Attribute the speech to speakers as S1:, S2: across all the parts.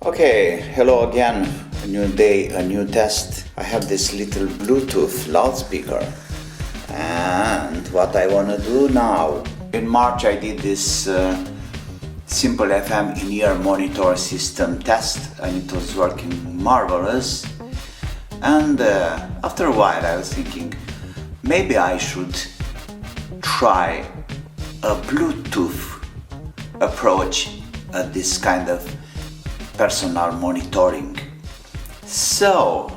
S1: Okay, hello again. A new day, a new test. I have this little Bluetooth loudspeaker. And what I want to do now. In March I did this simple FM in-ear monitor system test and it was working marvelous. And after a while I was thinking maybe I should try a Bluetooth approach at this kind of personal monitoring. So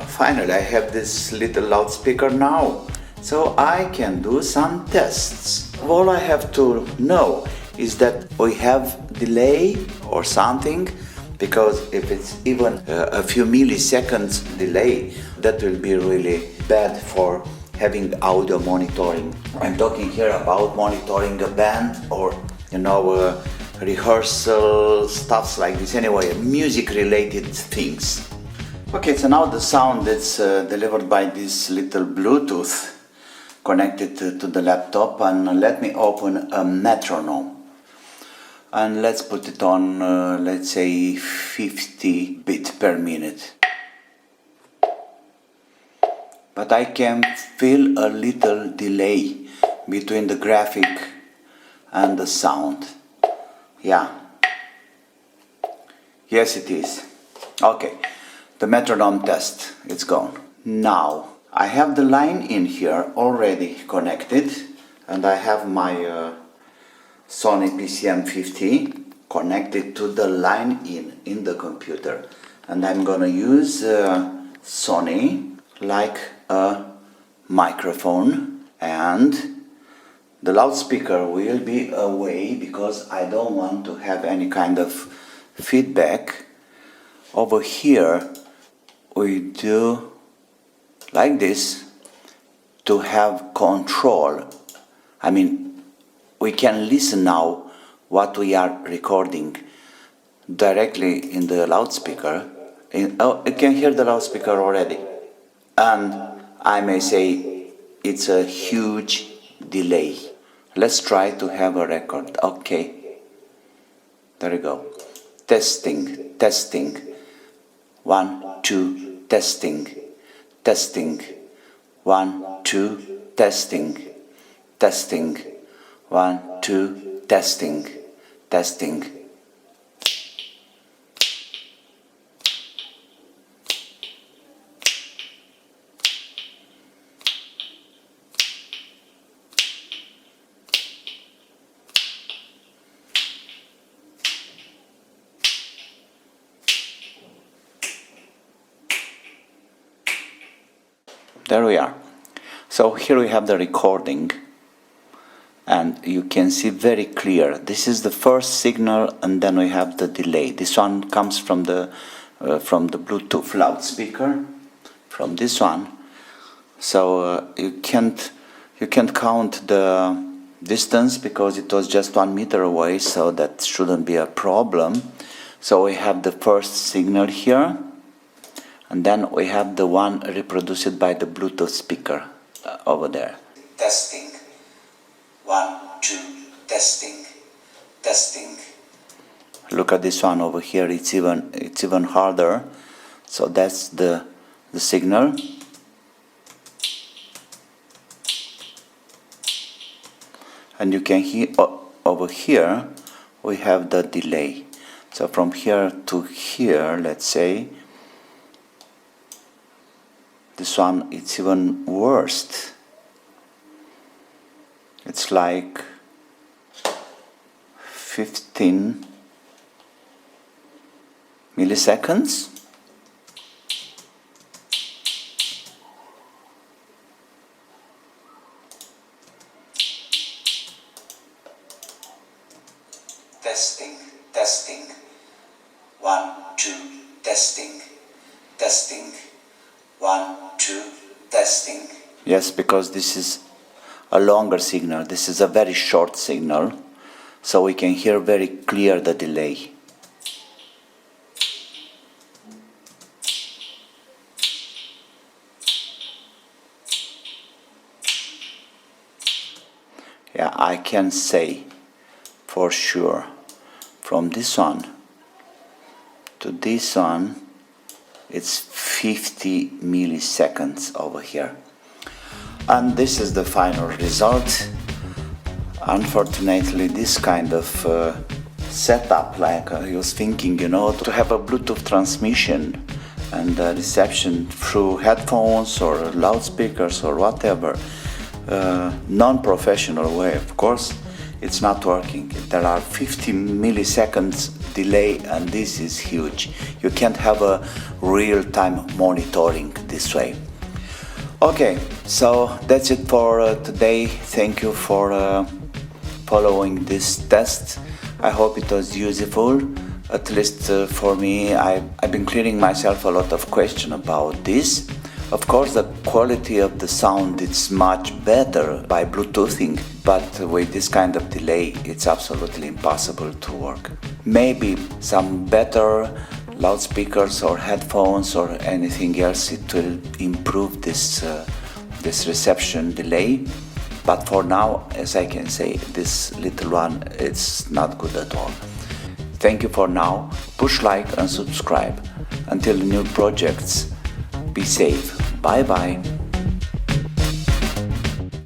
S1: finally I have this little loudspeaker now, so I can do some tests. All I have to know is that we have delay or something, because if it's even a few milliseconds delay, that will be really bad for having audio monitoring. I'm talking here about monitoring a band or rehearsal, stuffs like this, anyway, music related things. Okay, so now the sound that's delivered by this little Bluetooth connected to the laptop, and let me open a metronome and let's put it on let's say 50 beats per minute. But I can feel a little delay between the graphic and the sound. Yeah. Yes, it is. Okay. The metronome test, it's gone. Now, I have the line in here already connected, and I have my Sony PCM50 connected to the line in the computer. And I'm gonna use Sony like a microphone, and the loudspeaker will be away because I don't want to have any kind of feedback. Over here we do like this to have control. I mean, we can listen now what we are recording directly in the loudspeaker. You can hear the loudspeaker already. And I may say it's a huge delay. Let's try to have a record. Okay, there we go. Testing, testing. 1, 2, testing, testing. 1, 2, testing, testing. 1, 2, testing, testing. There we are. So here we have the recording, and you can see very clear. This is the first signal, and then we have the delay. This one comes from the Bluetooth loudspeaker, from this one. So you can't count the distance because it was just 1 meter away, so that shouldn't be a problem. So we have the first signal here. And then we have the one reproduced by the Bluetooth speaker over there. Testing. 1, 2, testing, testing. Look at this one over here. It's even harder. So that's the signal. And you can hear over here we have the delay. So from here to here, let's say. This one, it's even worse. It's like 15 milliseconds. Testing, testing. 1, 2, testing, testing. 1, 2, testing. Yes, because this is a longer signal. This is a very short signal, so we can hear very clear the delay. Yeah, I can say for sure from this one to this one, it's 50 milliseconds over here. And this is the final result. Unfortunately, this kind of setup, like I was thinking, to have a Bluetooth transmission and reception through headphones or loudspeakers or whatever, non-professional way, of course, it's not working. There are 50 milliseconds delay, and this is huge. You can't have a real-time monitoring this way. Okay, so that's it for today. Thank you for following this test. I hope it was useful, at least for me. I've been clearing myself a lot of questions about this. Of course, the quality of the sound is much better by Bluetoothing, but with this kind of delay, it's absolutely impossible to work. Maybe some better loudspeakers or headphones or anything else, it will improve this reception delay. But for now, as I can say, this little one, it's not good at all. Thank you for now. Push like and subscribe. Until the new projects, be safe. Bye bye.